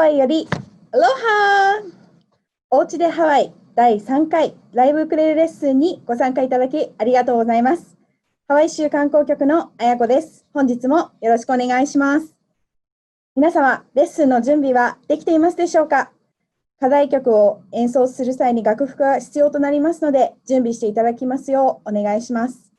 ワイよりアロハおうちでハワイ第3回ライブウクレレレッスンにご参加いただきありがとうございます。ハワイ州観光局のあやこです。本日もよろしくお願いします。皆様、レッスンの準備はできていますでしょうか？課題曲を演奏する際に楽譜が必要となりますので、準備していただきますようお願いします。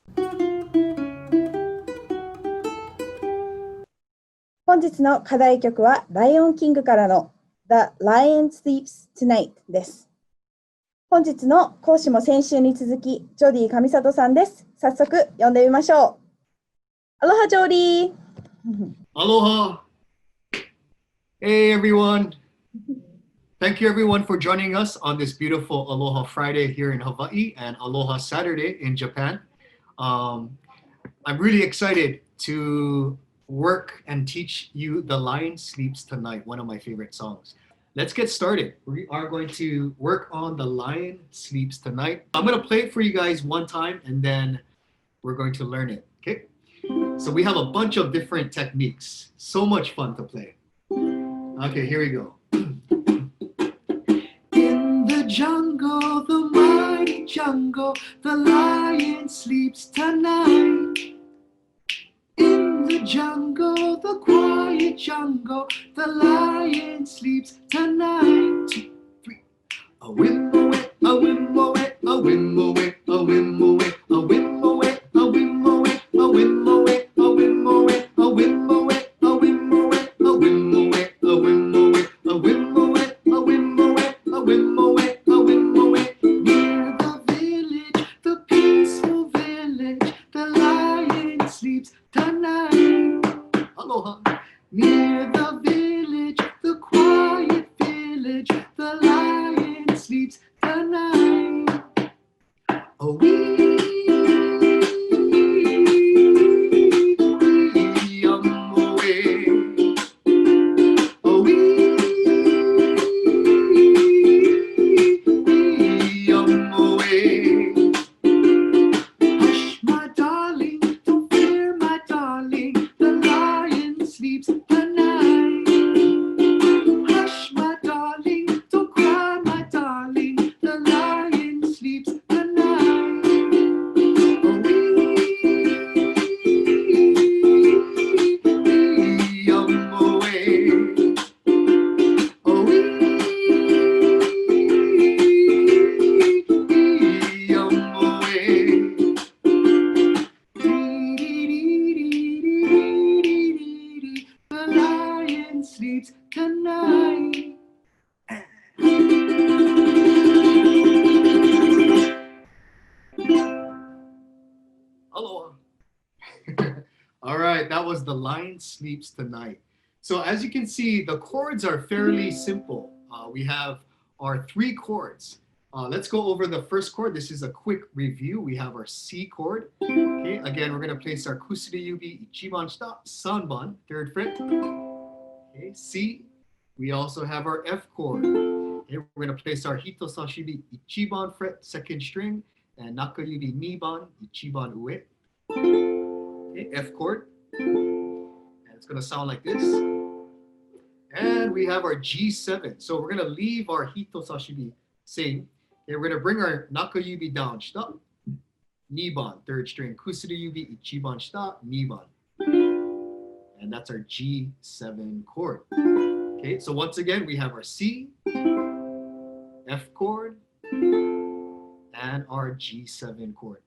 本日の課題曲はライオンキングからの The Lion Sleeps Tonight です。本日の講師も先週に続き、ジョディ・カミサトさんです。早速読んでみましょう。アロハ、ジョディ。Aloha. Hey, everyone. Thank you, everyone, for joining us on this beautiful Aloha Friday here in Hawaii and Aloha Saturday in Japan. I'm really excited to work and teach you The Lion Sleeps Tonight, one of my favorite songs. Let's get started. We are going to work on The Lion Sleeps Tonight. I'm going to play it for you guys one time and then we're going to learn it. Okay? So we have a bunch of different techniques. So much fun to play. Okay, here we go. In the jungle, the mighty jungle, the lion sleeps tonight. In the jungle, the quiet jungle, the lion sleeps tonight. 2, 3. A whimmoe, a whimmoe, a whimmoe, a whimmoe, a whimmoe, a whimmoe, a whimmoe, a whimmoe, a whimmoe, a whimmoe, a whimmoe, a whimmoe, a whimmoe, a whimmoe, a whimmoe, a whimmoe. Near the village, the peaceful village, the lion sleeps tonight. Aloha. Near the village, the quiet village, the lion sleeps tonight. Oh, All right, that was The Lion Sleeps Tonight. So as you can see, the chords are fairly simple. We have our 3 chords. Let's go over the first chord. This is a quick review. We have our C chord. Okay, again, we're going to place our kusuri yubi ichiban shita, sanban, 3rd fret. Okay, C. We also have our F chord. Okay, we're going to place our hito sashibi ichiban fret, 2nd string, and naka yubi niban ichiban ue. Okay, F chord, and it's going to sound like this. And we have our G7. So we're going to leave our hito sashibi same. Okay, we're going to bring our naka yubi down, shita, niban, 3rd string, kusuri yubi ichiban shita, niban. And that's our G7 chord. Okay, so once again, we have our C, F chord, and our G7 chord.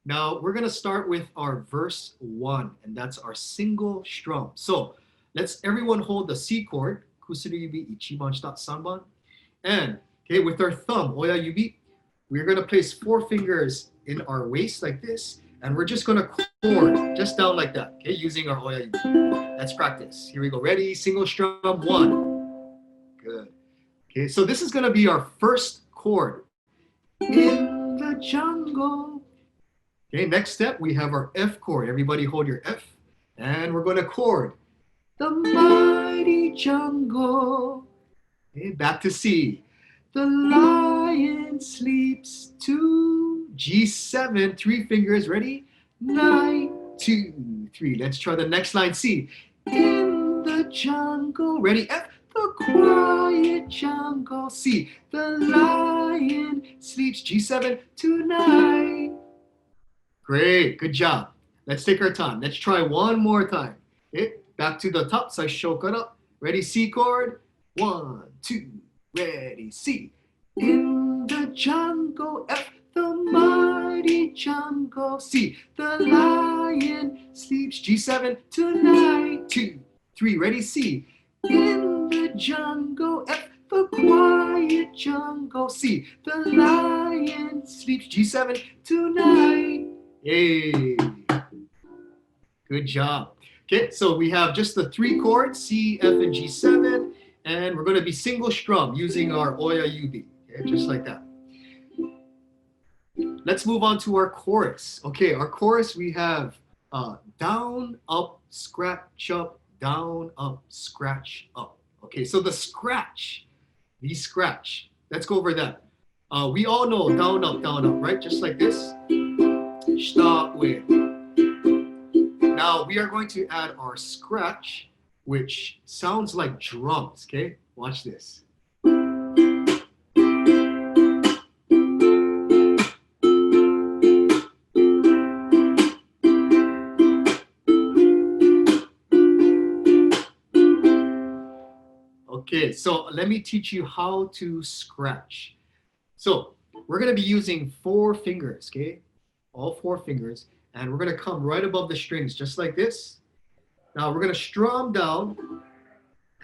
Now, we're going to start with our verse 1, and that's our single strum. So, let's everyone hold the C chord, kusuri yubi ichiban shita sanban. And, okay, with our thumb, oya yubi, we're going to place 4 fingers in our waist like this, and we're just going to chord just down like that, okay, using our oya yubi. Let's practice. Here we go. Ready? Single strum 1. Good. Okay, so this is going to be our first chord. In the jungle. Okay, next step, we have our F chord. Everybody hold your F. And we're going to chord. The mighty jungle. Okay, back to C. The lion sleeps too. G7, 3 fingers. Ready? 9, 2, 3. Let's try the next line, C. In the jungle. Ready? F, the quiet jungle. C, the lion sleeps. G7 tonight. Great, good job. Let's take our time. Let's try one more time. Okay, back to the top. So shokara. Ready? C chord. 1, 2. Ready? C. In the jungle. F, the mighty jungle. C, the lion sleeps. G7 tonight. 2, 3. Ready? C. In the jungle. F, the quiet jungle. C, the lion sleeps. G7 tonight. Yay. Good job. Okay, so we have just the 3 chords, C, F, and G7, and we're going to be single strum using our Oya Yubi, okay, just like that. Let's move on to our chorus. Okay, our chorus, we have down, up, scratch, up, down, up, scratch, up. Okay, so the scratch, let's go over that. We all know down, up, right? Just like this. Start with. Now we are going to add our scratch, which sounds like drums, okay? Watch this. Okay, so let me teach you how to scratch. So we're going to be using 4 fingers, okay? All 4 fingers. And we're going to come right above the strings, just like this. Now we're going to strum down,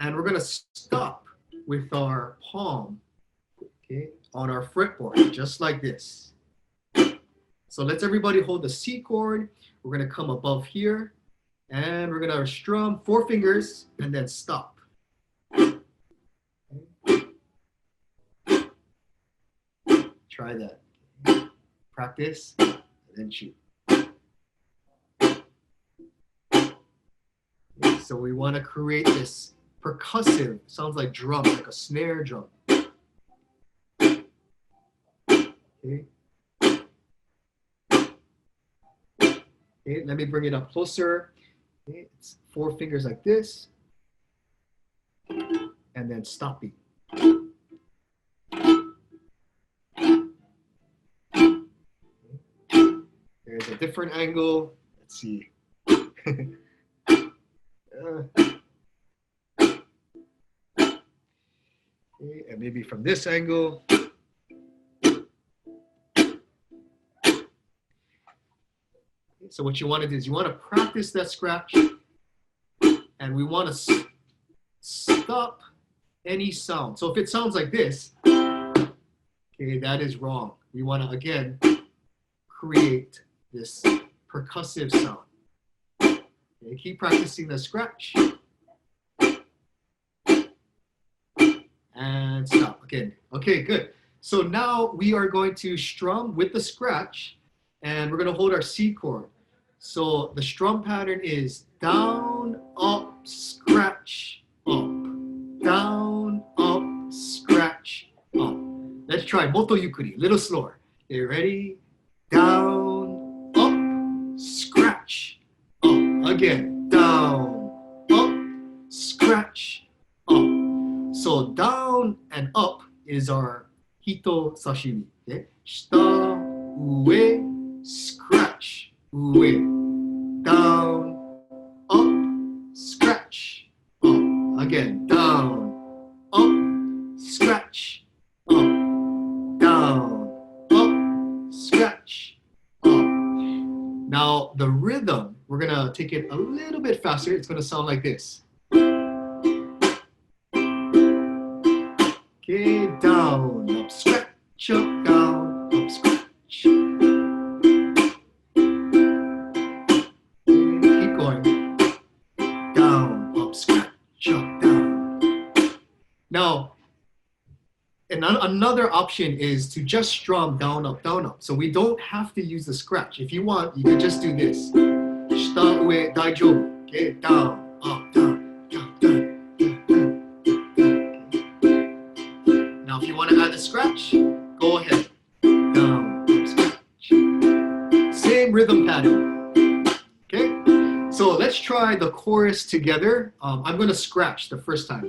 and we're going to stop with our palm, okay, on our fretboard, just like this. So let's everybody hold the C chord. We're going to come above here, and we're going to strum 4 fingers, and then stop. Try that. Practice, and then shoot. So we want to create this percussive, sounds like drum, like a snare drum. Okay. Okay, let me bring it up closer. Okay, it's 4 fingers like this, and then stop beat. There's a different angle. Let's see. Okay, and maybe from this angle. So what you want to do is you want to practice that scratch, and we want to stop any sound. So if it sounds like this, okay, that is wrong. We want to again create this percussive sound. Okay, keep practicing the scratch. And stop again. Okay, good. So now we are going to strum with the scratch, and we're going to hold our C chord. So the strum pattern is down, up, scratch, up. Down, up, scratch, up. Let's try moto yukuri, a little slower. Okay, ready? Down, up, scratch, up. Again, down, up, scratch, up. So down and up is our hito sashimi. Okay? Shita, ue, scratch, ue. Down, up, scratch, up. Again, down, up, scratch, up. Down, up, scratch, up. Now the rhythm, we're gonna take it a little bit faster. It's gonna sound like this. Okay, down, up, scratch, up, down, up, scratch. Okay, keep going. Down, up, scratch, up, down. Now, another option is to just strum down, up, down, up. So we don't have to use the scratch. If you want, you can just do this. Shita, ue, daijoubu. Okay, down, up, down, down, down. Now, if you want to add the scratch, go ahead. Down, up, scratch. Same rhythm pattern. Okay? So let's try the chorus together. I'm going to scratch the first time.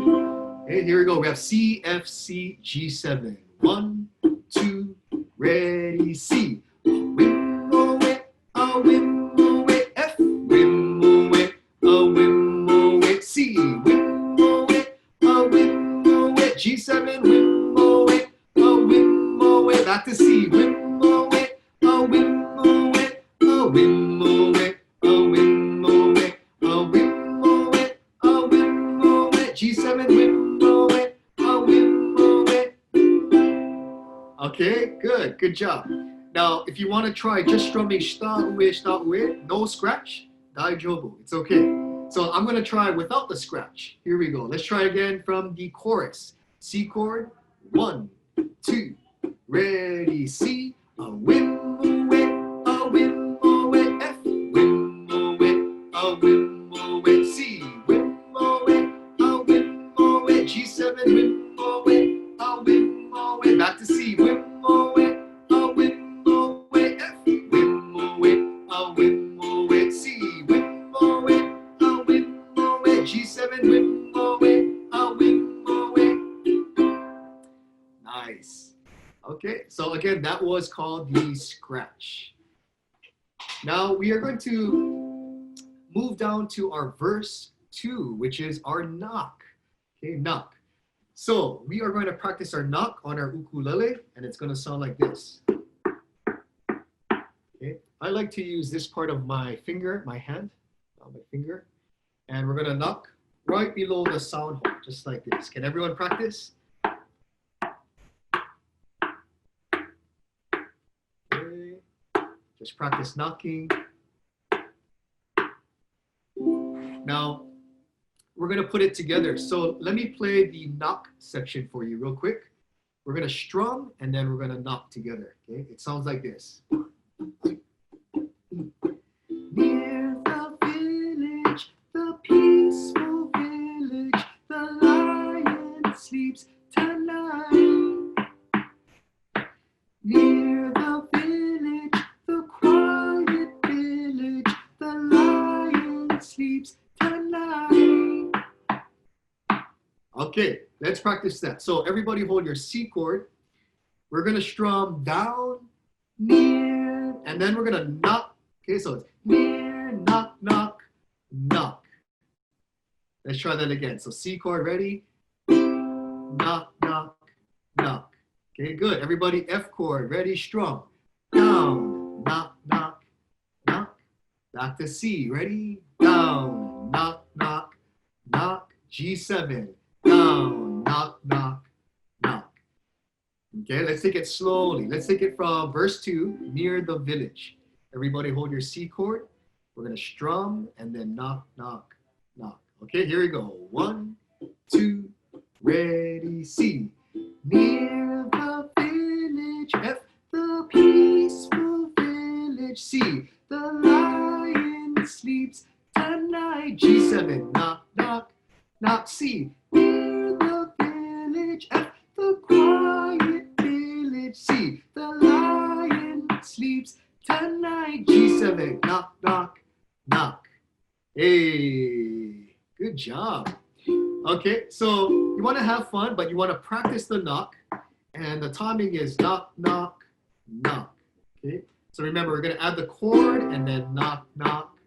Okay, here we go. We have C, F, C, G7. 1, 2, ready, C. Wim-mo-wit, a wim-mo-wit, F. Wim-mo-wit, a wim-mo-wit, C. Wim-mo-wit, a wim-mo-wit, G7. Wim-mo-wit, a wim-mo-wit. Back to C. Wim-mo-wit, a wim-mo-wit, a wim-mo-wit, a wim-mo-wit, a wim-mo-wit, a wim-mo-wit, G7. Wim-mo-wit, a wim-mo-wit. Okay, good job. Now, if you want to try just strumming start with, no scratch, daijoubu, it's okay. So I'm going to try without the scratch. Here we go. Let's try again from the chorus. C chord, 1, 2, ready, C. A wim-mo-wit, a wim-mo-wit, F. Wim-mo-wit, a wim-mo-wit, C. Wim-mo-wit, a wim-mo-wit, G7. Wim-mo-wit, a wim-mo-wit. Back to C. Wim-mo-wit, a wim-mo-wit, F. Wim-mo-wit, a wim-mo-wit, C. Wim-mo-wit, a wim-mo-wit, G7. Wim-mo-wit, a wim-mo-wit. Nice. Okay, so again, that was called the scratch. Now we are going to move down to our verse 2, which is our knock. Okay, knock. So we are going to practice our knock on our ukulele, and it's going to sound like this. Okay, I like to use this part of my finger, my hand, my finger, and we're going to knock right below the sound hole, just like this. Can everyone practice? Okay, just practice knocking. Now, we're going to put it together. So let me play the knock section for you real quick. We're going to strum and then we're going to knock together. Okay, it sounds like this. Near the village, the peaceful village, the lion sleeps tonight. Near the village, the quiet village, the lion sleeps tonight. Okay, let's practice that. So everybody hold your C chord. We're going to strum down, near, and then we're going to knock. Okay, so it's near, knock, knock, knock. Let's try that again. So C chord, ready? Knock, knock, knock. Okay, good. Everybody F chord, ready? Strum. Down, knock, knock, knock. Back to C, ready? Down, knock, knock, knock. G7. Down, knock, knock, knock. Okay, let's take it slowly. Let's take it from verse 2, near the village. Everybody hold your C chord. We're going to strum and then knock, knock, knock. Okay, here we go. 1, 2, ready, C. Near the village, F, the peaceful village, C. The lion sleeps tonight, G7. Knock, knock, knock, C. Near the village, F, the quiet village, C. The lion sleeps tonight, G7. Knock, knock, knock. Hey, good job. Okay, so you want to have fun, but you want to practice the knock, and the timing is knock, knock, knock. Okay, so remember, we're going to add the chord and then knock, knock,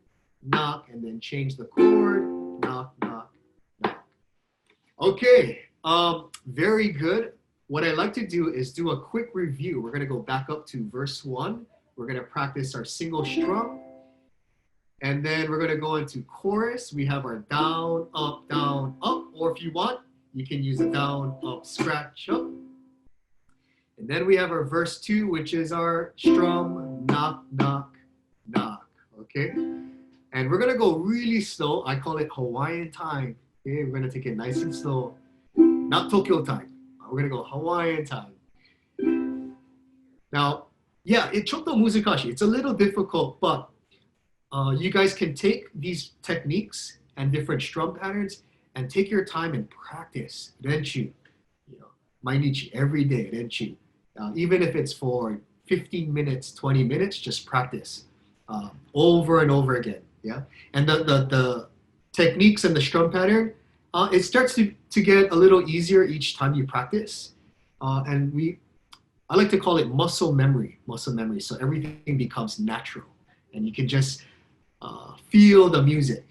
knock, and then change the chord, knock, knock, knock. Okay, very good. What I like to do is do a quick review. We're going to go back up to verse 1. We're going to practice our single strum. And then we're going to go into chorus. We have our down, up, or if you want, you can use a down, up, scratch, up. And then we have our verse 2, which is our strum, knock, knock, knock, okay? And we're going to go really slow. I call it Hawaiian time. Okay, we're going to take it nice and slow. Not Tokyo time. We're going to go Hawaiian time. Now, yeah, it's chotto muzikashi. It's a little difficult, but you guys can take these techniques and different strum patterns and take your time and practice renchu, mainichi, every day renchu. Even if it's for 15 minutes, 20 minutes, just practice over and over again. Yeah, and the techniques and the strum pattern, it starts to get a little easier each time you practice. I like to call it muscle memory. So everything becomes natural, and you can just feel the music.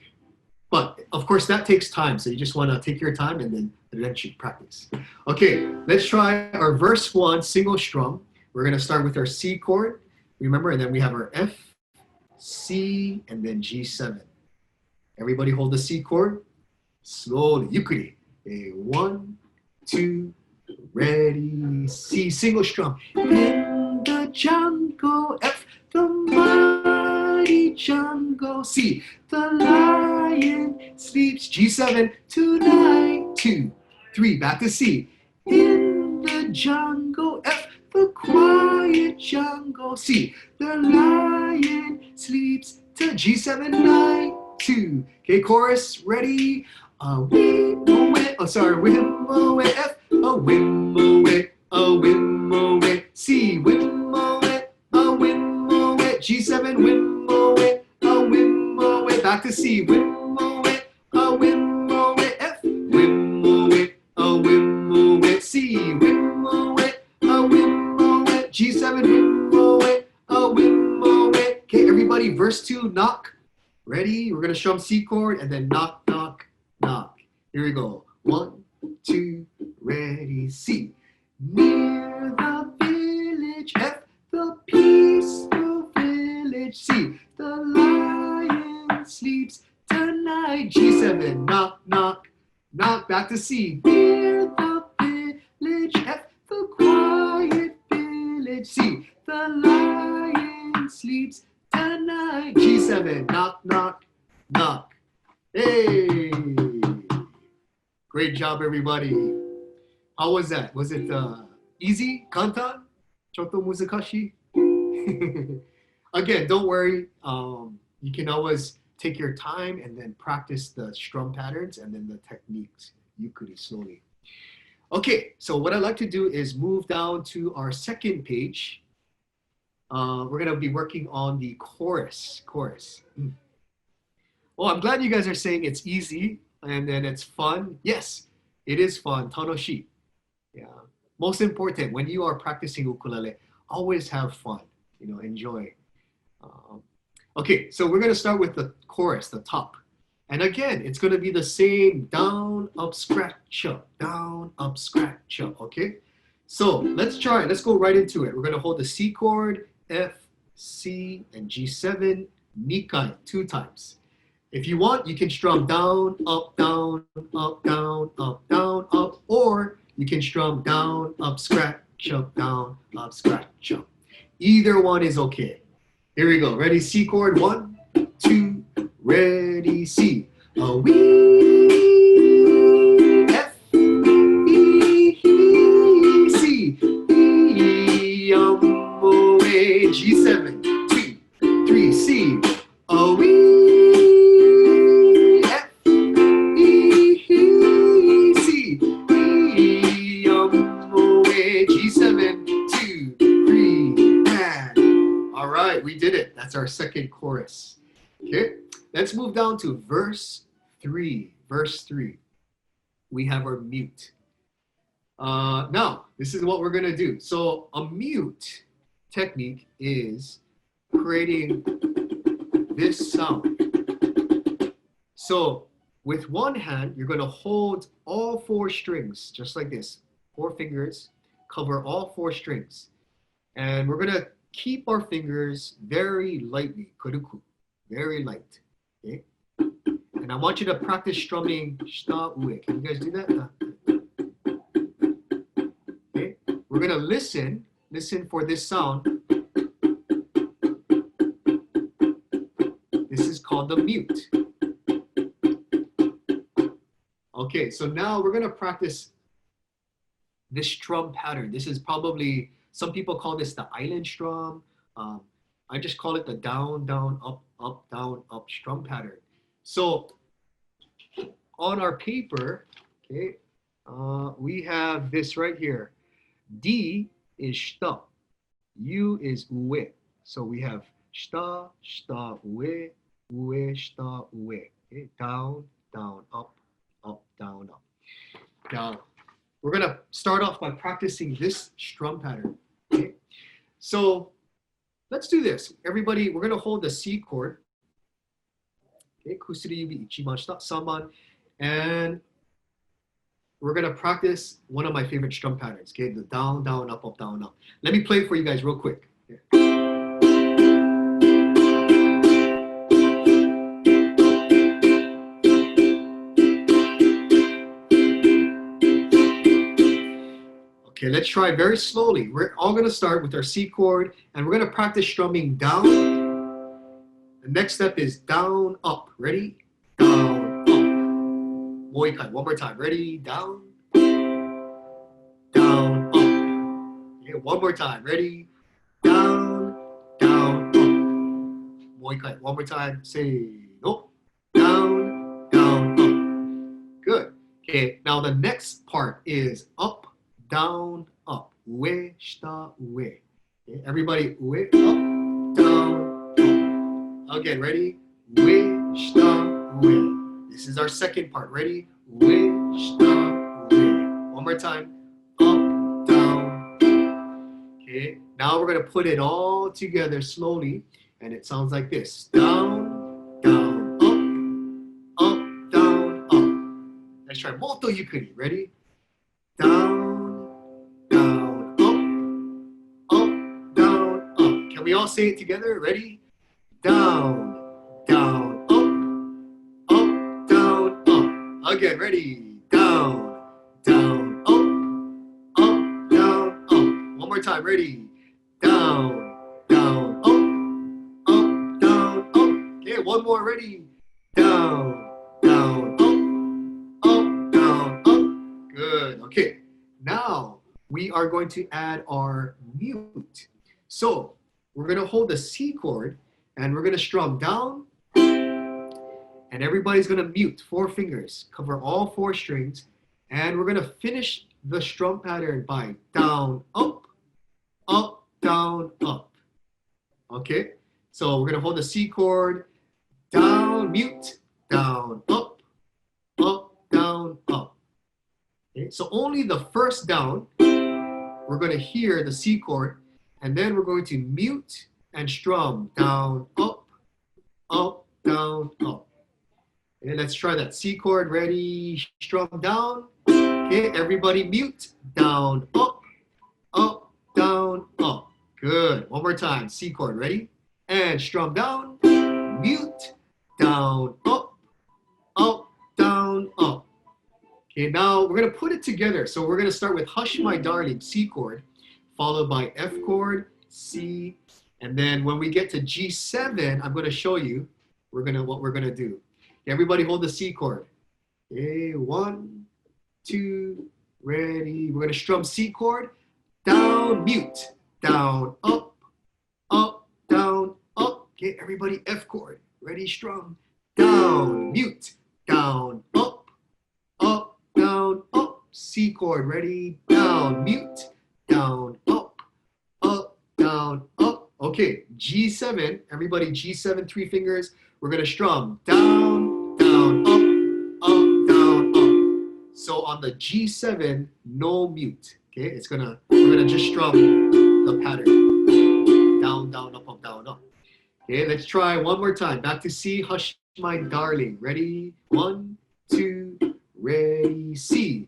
But of course, that takes time. So you just want to take your time and then eventually practice. Okay, let's try our verse 1 single strum. We're going to start with our C chord, remember, and then we have our F, C, and then G7. Everybody hold the C chord. Slowly, yukuri. 1, 2, ready, C, single strum. In the jungle, F, the mighty jungle, C, the lion sleeps, G7, tonight, 2, 3, back to C. In the jungle, F, the quiet jungle, C, the lion sleeps, to G7, 9, 2. Okay, chorus, ready? Whim away, whim away, F, a whim away, C, whim away, G7, whim away, back to C, whim away, F, whim away, C, whim away, G7, whim away. Okay, everybody, verse 2, knock. Ready? We're gonna strum C chord and then knock, knock, knock. Here we go. 1, 2, ready, C. Near the village, F, the peaceful village, C. The lion sleeps tonight, G7, knock, knock, knock, back to C. Near the village, F, the quiet village, C. The lion sleeps tonight, G7, knock, knock, knock. Hey! Great job, everybody. How was that? Was it easy? Kantan? Choto muzakashi? Again, don't worry. You can always take your time and then practice the strum patterns and then the techniques. Yukuri slowly. Okay, so what I'd like to do is move down to our second page. We're gonna be working on the chorus. Well, I'm glad you guys are saying it's easy and then it's fun. Yes, it is fun. Tanoshi. Yeah. Most important, when you are practicing ukulele, always have fun. Enjoy. Okay, so we're gonna start with the chorus, the top. And again, it's gonna be the same down, up, scratch up, down, up, scratch up. Okay. So let's try it. Let's go right into it. We're gonna hold the C chord, F, C, and G7, Nikai, 2 times. If you want, you can strum down, up, down, up, down, up, down, up, or you can strum down, up, scratch up, down, up, scratch up. Either one is okay. Here we go. Ready? C chord. 1, 2, ready, C. A wee, F, E, C, E, away, G7, 2, 3, C. A wee, F, E, C, E, away, G7, 2, 3, and all right, we did it. That's our second chorus. Okay, let's move down to verse 3. Verse 3. We have our mute. Now, this is what we're gonna do. So a mute technique is creating this sound. So with one hand, you're gonna hold all 4 strings, just like this. 4 fingers, cover all 4 strings. And we're gonna keep our fingers very lightly, kuruku, very light, okay? And I want you to practice strumming shita ue. Can you guys do that? Okay, we're gonna listen for this sound. This is called the mute. Okay, so now we're gonna practice this strum pattern. This is probably, some people call this the island strum. I just call it the down, down, up, up, down, up strum pattern. So on our paper, okay, we have this right here. D is shita, U is ue. So we have shita, shita, ue, 上、下、上。Okay? Down, down, up, up, down, up. Now, we're going to start off by practicing this strum pattern. Okay? So, let's do this. Everybody, we're going to hold the C chord. Okay, 薬指一番下、3番. And we're going to practice one of my favorite strum patterns. Okay, the down, down, up, up, down, up. Let me play it for you guys real quick. Okay, let's try very slowly. We're all going to start with our C chord, and we're going to practice strumming down. The next step is down, up. Ready? Down, up. One more time. Ready? Down, down, up. Okay, one more time. Ready? Down, down, up. One more time. Say no. Down, down, up. Good. Okay, now the next part is up, down, up. Ue, shita, ue. Okay, everybody, ue, up, down, up. Again, ready? Ue, shita, ue. This is our second part. Ready? Ue, shita, ue. One more time. Up, down. Okay, now we're going to put it all together slowly, and it sounds like this. Down, down, up, down, up. Let's try Moto Yukuri. Ready? Down, down, up, down, up. Can we all say it together? Ready? Down, down, up, down, up. Again, ready? Down, down, up, down, up. One more time, ready? Down, down, up, down, up. Okay, one more, ready? Down, down, up, down, up. Good, okay. Now, we are going to add our mute. So, we're going to hold the C chord, and we're going to strum down, and everybody's going to mute 4 fingers, cover all 4 strings, and we're going to finish the strum pattern by down, up, down, up. Okay, so we're going to hold the C chord, down, mute, down, up, down, up. Okay, so only the first down, we're going to hear the C chord, and then we're going to mute and strum down, up, down, up. Okay, let's try that. C chord, ready, strum down. Okay, everybody mute, down, up, down, up. Good. One more time. C chord, ready? And strum down, mute, down, up, down, up. Okay, now we're going to put it together. So we're going to start with Hush My Darling, C chord, followed by F chord, C, and then when we get to G7, I'm going to show you what we're going to do. Everybody hold the C chord. Okay, 1, 2, ready. We're going to strum C chord, down, mute, down, up, down, up. Okay, everybody F chord. Ready, strum, down, mute, down, up, down, up. C chord, ready, down, mute, down, up, down, up. Okay, G7, everybody G7, 3 fingers. We're going to strum down, down, up, down, up. So on the G7, no mute. Okay, we're gonna just strum the pattern. Down, down, up, down, up. Okay, let's try one more time. Back to C, Hush My Darling. Ready? 1, 2, ready, C.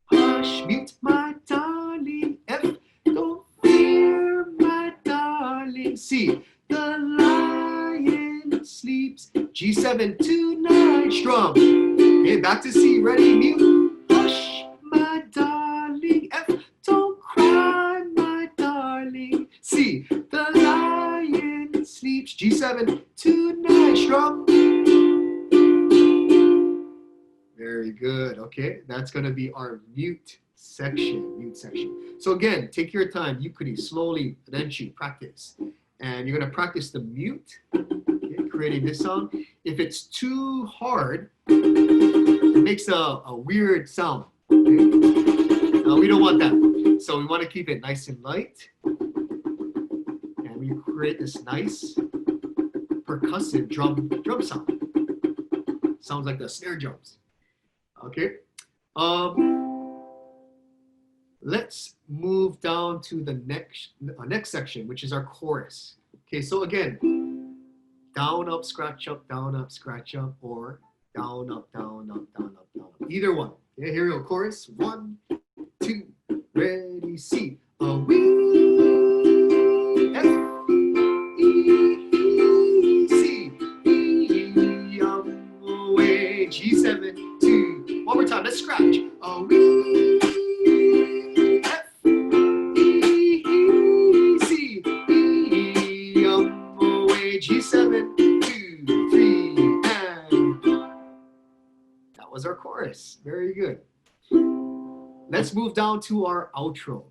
Hush, mute, my darling. F, don't fear, my darling. C, the lion sleeps. G7, tonight, strum. Okay, back to C, ready, mute. Hush, my darling. F, don't cry, my darling. C, the lion sleeps. G7, tonight, strum. Very good. Okay, that's going to be our mute section. So again, take your time. Yukuri, slowly, renchu, practice. And you're going to practice the mute, okay, creating this sound. If it's too hard, it makes a weird sound. Okay? We don't want that. So we want to keep it nice and light. And we create this nice percussive drum sound. Sounds like the snare drums. Okay. Let's move down to the next section, which is our chorus. Okay, so again, down, up, scratch up, or down, up, down, up, down, up, down, up. Either one. Okay, here we go. Chorus. 1, 2, ready, C. A, we, F, E, C, E, away, G7, 2. One more time. Let's scratch. A, we, F, E, C, E, away, G7, 2, 3, and that was our chorus. Very good. Let's move down to our outro.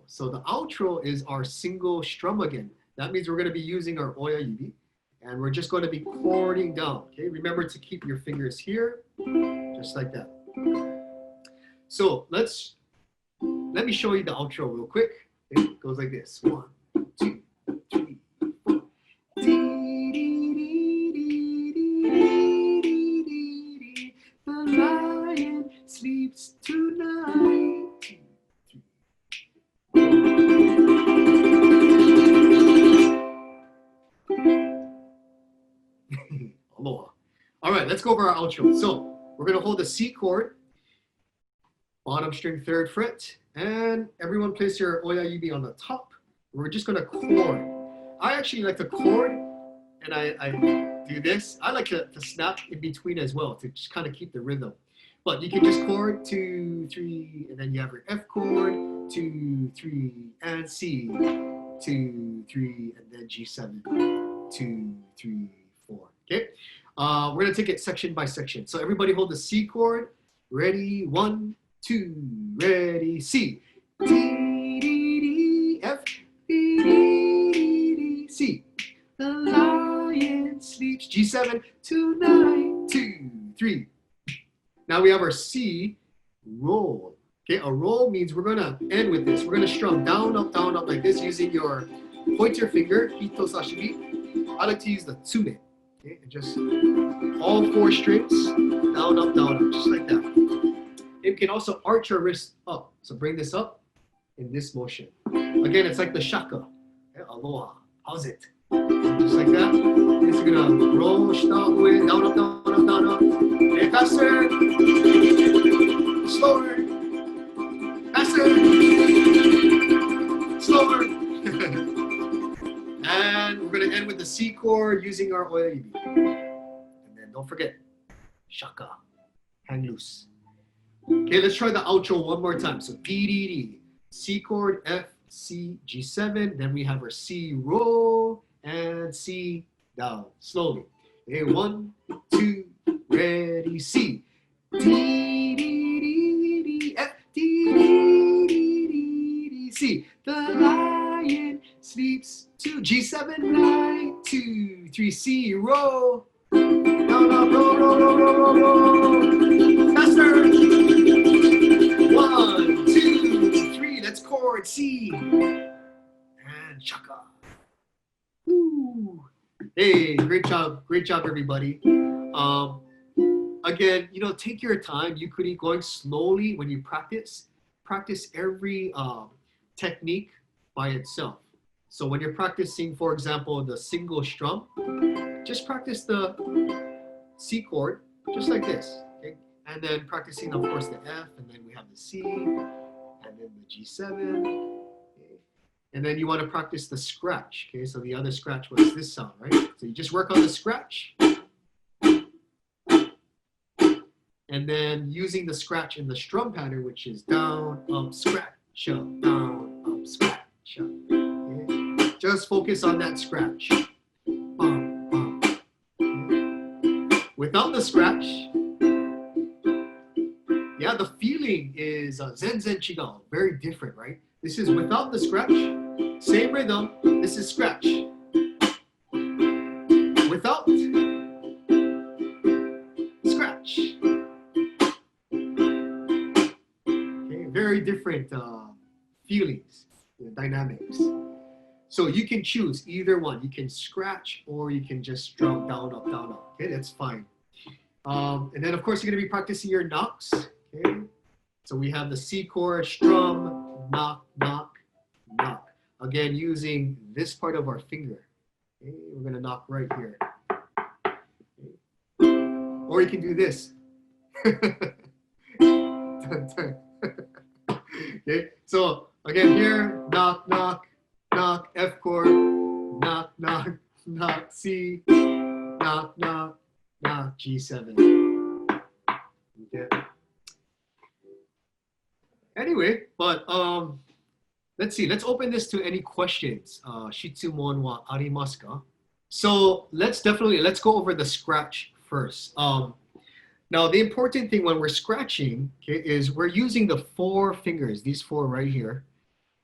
So the outro is our single strum again. That means we're going to be using our oya yubi, and we're just going to be chording down. Okay, remember to keep your fingers here, just like that. So let me show you the outro real quick. It goes like this: 1, 2, 3, 4. The lion sleeps tonight. Aloha. All right, let's go over our outro. So we're going to hold the C chord, bottom string 3rd fret, and everyone place your oya yubi on the top. We're just going to chord. I actually like to chord, and I do this. I like to snap in between as well to just kind of keep the rhythm. But you can just chord 2, 3, and then you have your F chord, 2, 3, and C, 2, 3, and then G7, 2, 3, 4. Okay, we're gonna take it section by section. So everybody hold the C chord. Ready? 1, 2, ready, C. D, D, D, F, D, D, D, C. The lion sleeps. G7, tonight, 2, 3. Now we have our C roll. Okay, a roll means we're gonna end with this. We're gonna strum down, up, like this using your pointer finger, hito sashimi. I like to use the tsume. Okay, and just all 4 strings, down, up, just like that. You can also arch your wrist up. So bring this up in this motion. Again, it's like the shaka. Okay, aloha. How's it? Just like that. It's gonna roll, down, up. Okay, faster. Slower. Faster. Slower. And we're going to end with the C chord using our oya yubi. And then don't forget, shaka, hang loose. Okay, let's try the outro one more time. So B, D, D, C chord, F, C, G7. Then we have our C roll and C down, slowly. Okay, 1, 2, ready, C. D, D, D, D, F, D, D, D, D, C. The lion sleeps. 2, G7, 9, 2, 3, C, roll. Down, up, roll. Faster. 1, 2, 3, let's chord C. And shaka. Woo. Hey, great job, everybody. Again, take your time. You could be going slowly when you practice. Practice every technique by itself. So when you're practicing, for example, the single strum, just practice the C chord, just like this. Okay? And then practicing, of course, the F, and then we have the C, and then the G7. Okay? And then you want to practice the scratch. Okay, so the other scratch was this sound, right? So you just work on the scratch. And then using the scratch in the strum pattern, which is down, up, scratch, up, down, up, scratch, up. Okay? Just focus on that scratch. Without the scratch, yeah, the feeling is zen chigao, very different, right? This is without the scratch, same rhythm, this is scratch. Without scratch. Okay, very different feelings, dynamics. So you can choose either one. You can scratch or you can just strum down, up, down, up. Okay, that's fine. And then of course you're gonna be practicing your knocks. Okay, so we have the C chord, strum, knock, knock, knock. Again, using this part of our finger. Okay, we're gonna knock right here. Okay. Or you can do this. Dun, dun. Okay, so again here, knock, knock, knock, F chord, knock, knock, knock, C, knock, knock, knock, G7. Okay. Anyway, but let's see. Let's open this to any questions. Shitsumon wa arimasu ka? So let's go over the scratch first. Now the important thing when we're scratching, okay, is we're using the 4 fingers, these 4 right here,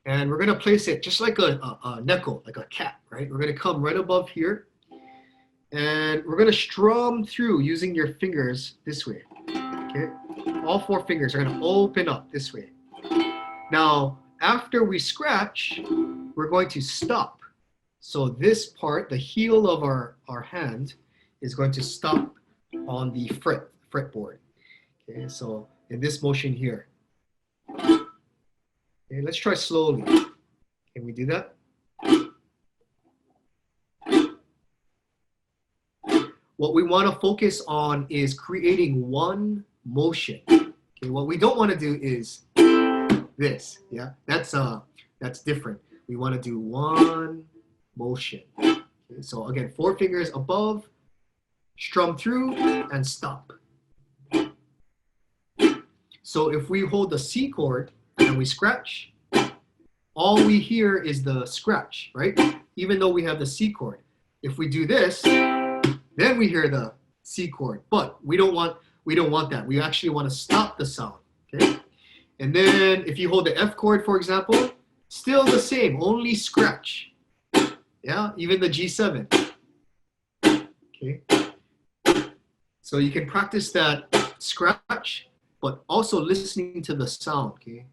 and we're gonna place it just like a neko, like a cat, right? We're gonna come right above here, and we're gonna strum through using your fingers this way. Okay, all 4 fingers are gonna open up this way. Now, after we scratch, we're going to stop. So this part, the heel of our hand, is going to stop on the fretboard. Okay, so in this motion here. Okay, let's try slowly. Can we do that? What we want to focus on is creating one motion. Okay, what we don't want to do is this. Yeah, that's different. We want to do one motion. Okay, so again, 4 fingers above, strum through and stop. So if we hold the C chord and we scratch, all we hear is the scratch, right? Even though we have the C chord. If we do this, then we hear the C chord, but we don't want that. We actually want to stop the sound, okay? And then if you hold the F chord, for example, still the same, only scratch. Yeah, even the G7. Okay. So you can practice that scratch, but also listening to the sound, okay?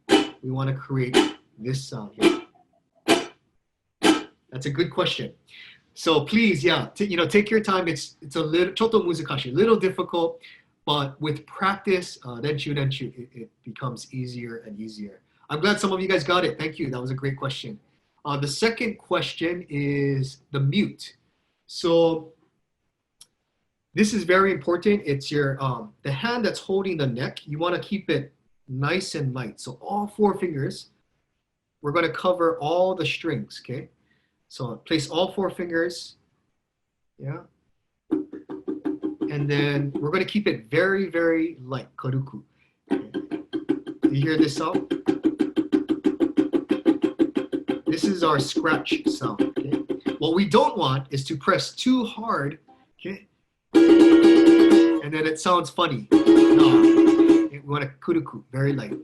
We want to create this sound here. That's a good question. So please, yeah, take your time. It's a little, ちょっと難しい, little difficult, but with practice, 練習, it becomes easier and easier. I'm glad some of you guys got it. Thank you. That was a great question. The second question is the mute. So this is very important. It's your the hand that's holding the neck. You want to keep it nice and light. So all 4 fingers, we're going to cover all the strings, okay? So place all 4 fingers, yeah. And then we're going to keep it very, very light, karuku. Do you hear this sound? This is our scratch sound, okay? What we don't want is to press too hard, okay? And then it sounds funny. No, we want to kuruku, very light.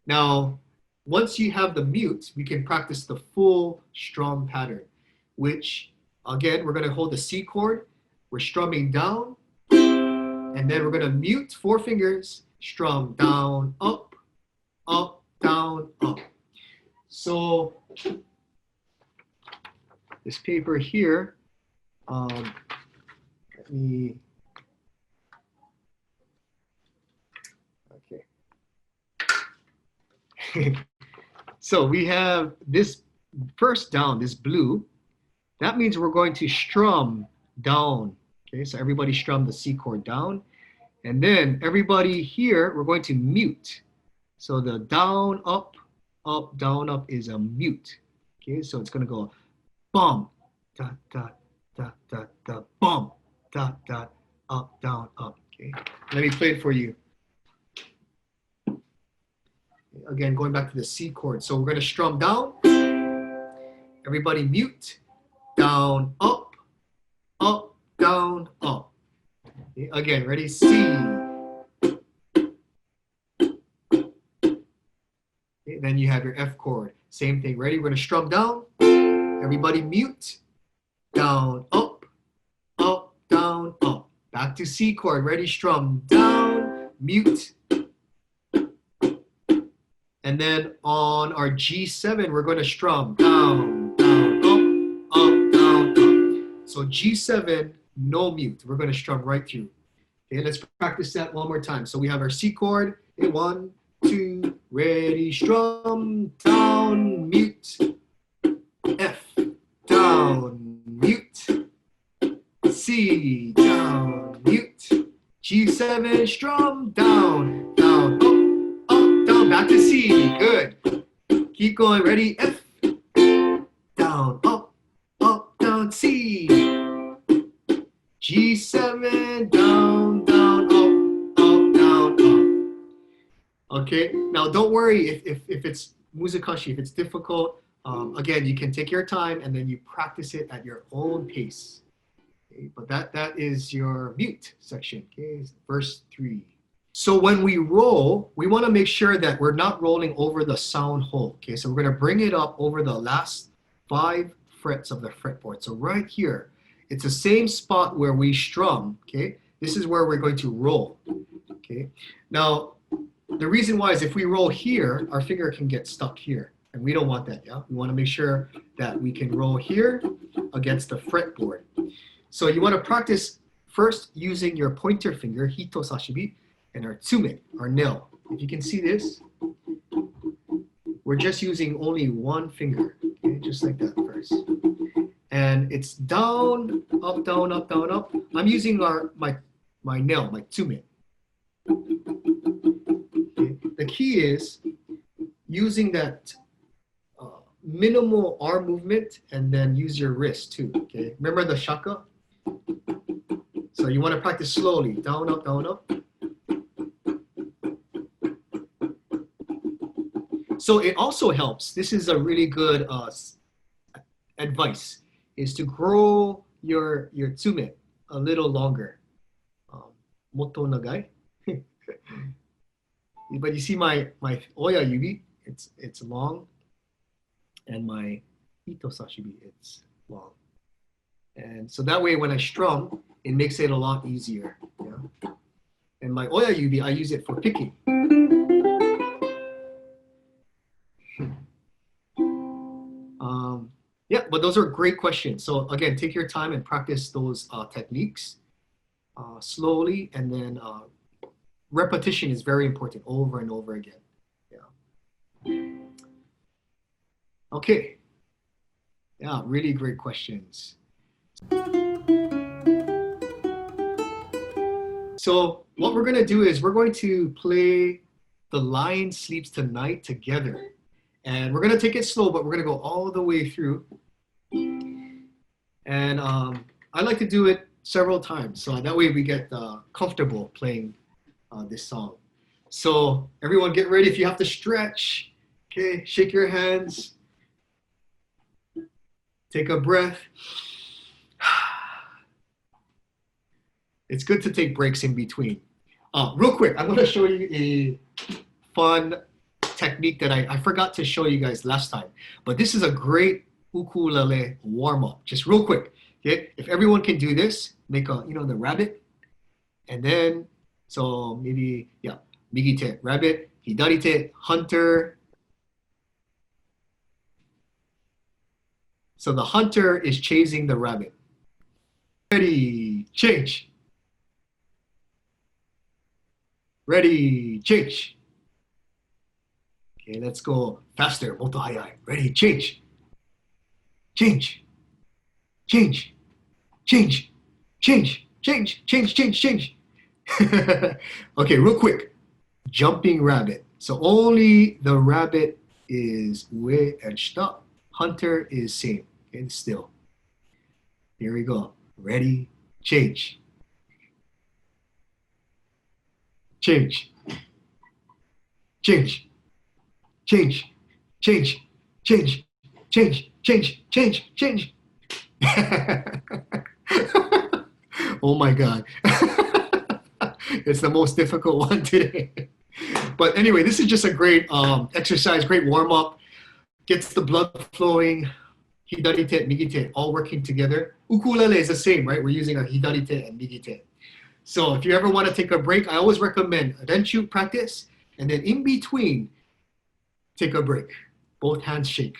Now, once you have the mute, we can practice the full strum pattern, which again, we're going to hold the C chord, we're strumming down, and then we're going to mute 4 fingers, strum down, up, up, down, up. So this paper here, let me, okay. So we have this first down, this blue. That means we're going to strum down. Okay, so everybody strum the C chord down. And then everybody here, we're going to mute. So the down, up, down, up is a mute. Okay, so it's going to go bum, da, da, da, da, da, bum, da, da, up, down, up. Okay, let me play it for you. Again, going back to the C chord. So we're going to strum down. Everybody mute. Down, up, down, up. Okay, again, ready? C. Okay, then you have your F chord. Same thing. Ready? We're going to strum down. Everybody mute. Down, up, down, up. Back to C chord. Ready? Strum down, mute. And then on our G7, we're going to strum down, down, up, down, up. So G7, no mute. We're going to strum right through. Okay, let's practice that one more time. So we have our C chord. Okay, 1, 2, ready, strum, down, mute. F, down, mute. C, down, mute. G7, strum, down, down, up, down, back to C. Good. Keep going. Ready? F, down, up, down, C. G7, down, down, up, down, up. Okay. Now, don't worry if it's musakashi, if it's difficult. Again, you can take your time and then you practice it at your own pace. Okay, but that is your mute section. Okay, verse 3. So when we roll, we want to make sure that we're not rolling over the sound hole. Okay, so we're going to bring it up over the last 5 frets of the fretboard. So right here, it's the same spot where we strum. Okay, this is where we're going to roll. Okay, now the reason why is if we roll here, our finger can get stuck here. And we don't want that, yeah? We want to make sure that we can roll here against the fretboard. So you want to practice first using your pointer finger, hito sashibi, and our tsume, our nail. If you can see this, we're just using only one finger, okay? Just like that first. And it's down, up, down, up, down, up. I'm using my nail, my tsume. Okay? The key is using that minimal arm movement and then use your wrist too. Okay, remember the shaka? So you want to practice slowly, down, up, down, up. So it also helps. This is a really good advice, is to grow your tsume a little longer. Motto nagai. But you see my oya yubi, it's long. And my hito sashibi, it's long. And so that way when I strum, it makes it a lot easier. Yeah? And my oya yubi, I use it for picking. Yeah, but those are great questions. So again, take your time and practice those techniques slowly, and then repetition is very important, over and over again. Yeah. Okay. Yeah, really great questions. So what we're going to do is we're going to play The Lion Sleeps Tonight together. And we're going to take it slow, but we're going to go all the way through. And I like to do it several times, so that way we get comfortable playing this song. So everyone get ready. If you have to stretch, okay, shake your hands. Take a breath. It's good to take breaks in between. Real quick, I'm going to show you a fun technique that I forgot to show you guys last time. But this is a great ukulele warm-up. Just real quick. Okay? If everyone can do this, make a, the rabbit. And then, so maybe, yeah, migi te, rabbit, hidari te, hunter. So the hunter is chasing the rabbit. Ready, change. Ready, change. Okay, let's go faster. Moto hayai. Ready, change. Change. Change. Change. Change. Change. Change. Change. Change. Okay, real quick. Jumping rabbit. So only the rabbit is ue and shita. Hunter is same. Okay, still. Here we go. Ready, change. Change. Change. Change. Change. Change. Change. Change. Change. Change. Oh my God. It's the most difficult one today. But anyway, this is just a great exercise, great warm-up. Gets the blood flowing. Hidari te, migi te, all working together. Ukulele is the same, right? We're using our hidari te and migi te. So if you ever want to take a break, I always recommend renshu practice, and then in between, take a break. Both hands shake.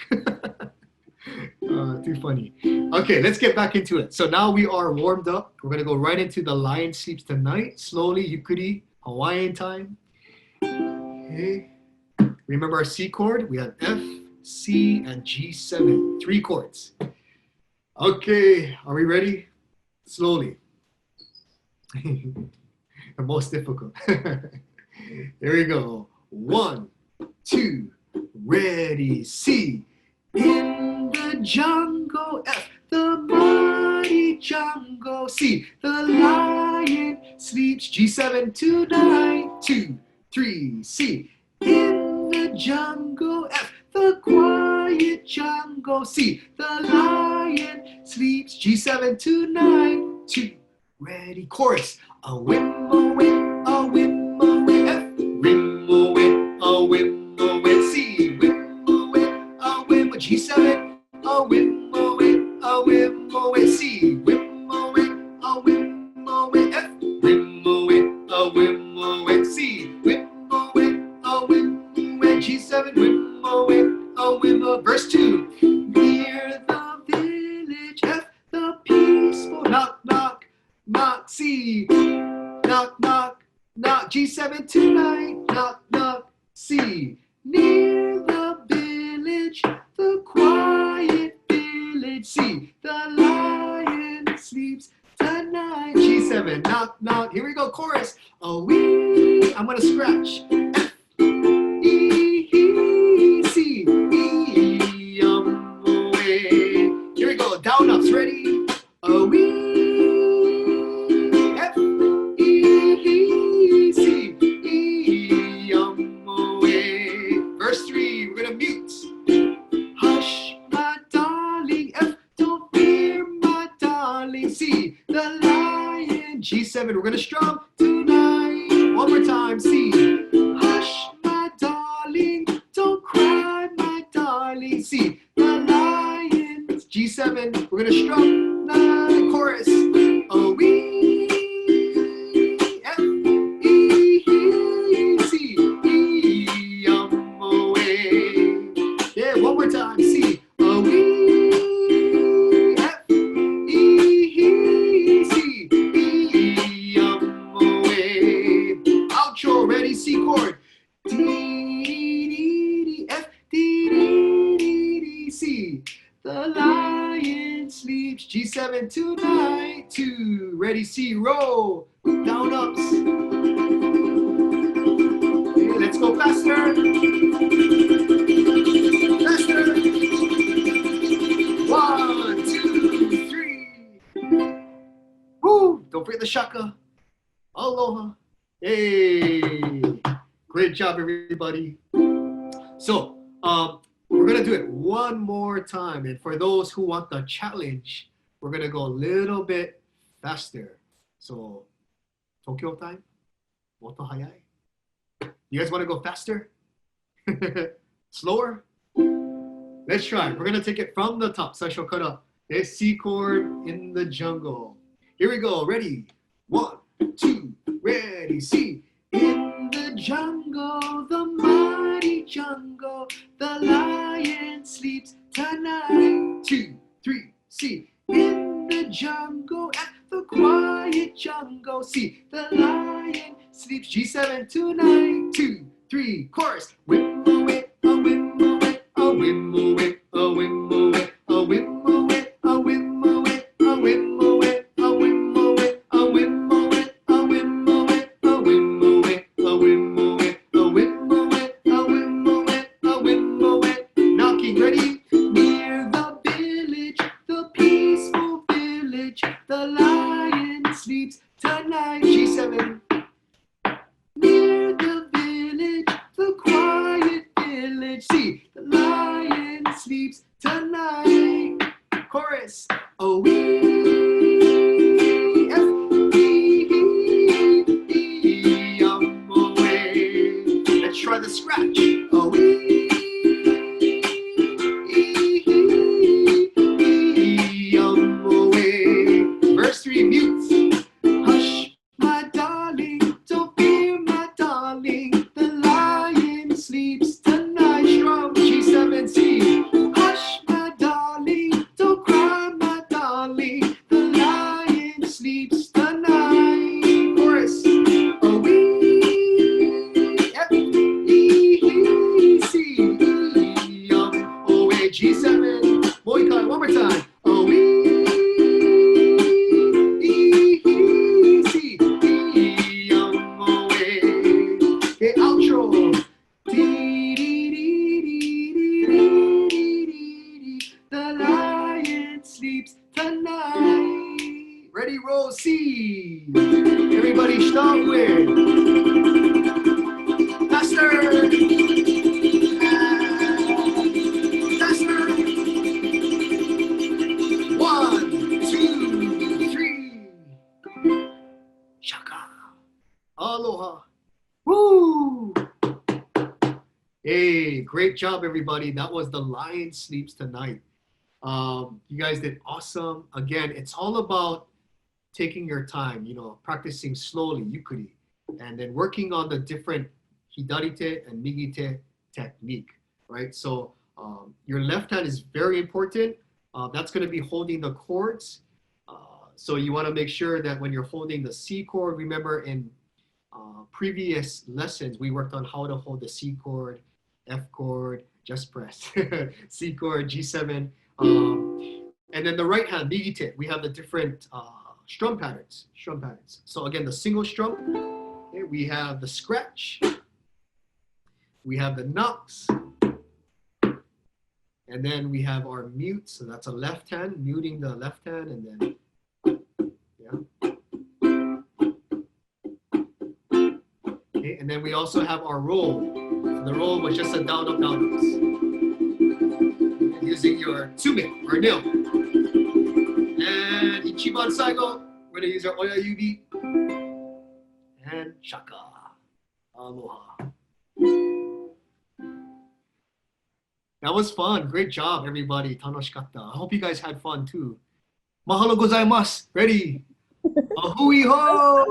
Too funny. Okay, let's get back into it. So now we are warmed up. We're going to go right into the Lion Sleeps Tonight. Slowly, Yukuri, Hawaiian time. Okay. Remember our C chord? We have F, C, and G7. 3 chords. Okay, are we ready? Slowly. The most difficult. Here we go. 1, 2, ready, C. In the jungle, F, the mighty jungle, C. The lion sleeps, G7 tonight, 2, 3, C. In the jungle, F, the quiet jungle, C. The lion sleeps, G7 tonight, 2, ready, chorus. A whim, a whim, a whim, a whim, F. Whim, a whim, a whim, a whim, C. Whim, a whim, a whim, G7. A whim, a whim, a whim, a whim, C. Whim, a whim, a whim, a whim, F. Whim, a whim, a whim, a whim, C. Whim, a whim, a whim, a whim, G7. Whim, a whim, a whim, a verse 2. Near the village, F. The peaceful knock, knock, knock, C. Knock, knock, knock, G7 tonight, knock, knock, C. Near the village, the quiet village, C. The lion sleeps tonight, G7, knock, knock. Here we go, chorus. Oh, we, I'm gonna scratch. F, E, C, E, away. Here we go, down ups, ready? Oh, we. G7, we're gonna strum tonight. One more time, C. Hush, my darling, don't cry, my darling, C. The lions, G7, we're gonna strum the chorus. Oh, we, F, E, C, E, away. Yeah, one more time, C. Oh, we. Ready, C chord. D, D, D, F, D, D, D, D, C. The lion sleeps, G7 tonight, 2. Ready, C, roll. Down ups. Okay, let's go faster. Faster. 1, 2, 3. Woo! Don't forget the shaka. Aloha. Hey, great job, everybody. So, we're gonna do it one more time. And for those who want the challenge, we're gonna go a little bit faster. So, Tokyo time, moto hayai. You guys wanna go faster? Slower? Let's try. We're gonna take it from the top. Saisho kara. It's C chord in the jungle. Here we go. Ready? 1, 2. Ready, C. In the jungle, the mighty jungle, the lion sleeps tonight. 2, 3, C. In the jungle, at the quiet jungle, C. The lion sleeps, G7 tonight. 2, 3, chorus. Whim away, a whim away, a whim away, a whim away, a whim away, a whim away, a whim away, a whim away, a whim away. Knocking, ready? Near the village, the peaceful village, the lion sleeps tonight. G7. Near the village, the quiet village, C. The lion sleeps tonight. Chorus. Oh, we. Try the scratch. Oh, away. Verse 3, mute. Hush, my darling, don't fear, my darling. The lion sleeps tonight. Strong. 3. Everybody start with faster. Faster. 1, 2, 3. Shaka. Aloha. Woo! Hey, great job, everybody. That was The Lion Sleeps Tonight. You guys did awesome. Again, it's all about taking your time, practicing slowly, yukuri, and then working on the different hidarite and migite technique, right? So your left hand is very important. That's going to be holding the chords. So you want to make sure that when you're holding the C chord, remember in previous lessons, we worked on how to hold the C chord, F chord, just press, C chord, G7. And then the right hand, migite, we have the different strum patterns. So again, the single strum, okay, we have the scratch, we have the knocks, and then we have our mute. So that's a left hand, muting the left hand, and then, yeah. Okay, and then we also have our roll. So the roll was just a down, up, down, up. Using your tsume or nil. And ichiban saigo, we're gonna use our oya yubi. And shaka. Aloha. That was fun. Great job, everybody. Tanoshikatta. I hope you guys had fun too. Mahalo gozaimasu. Ready? Ahui ho!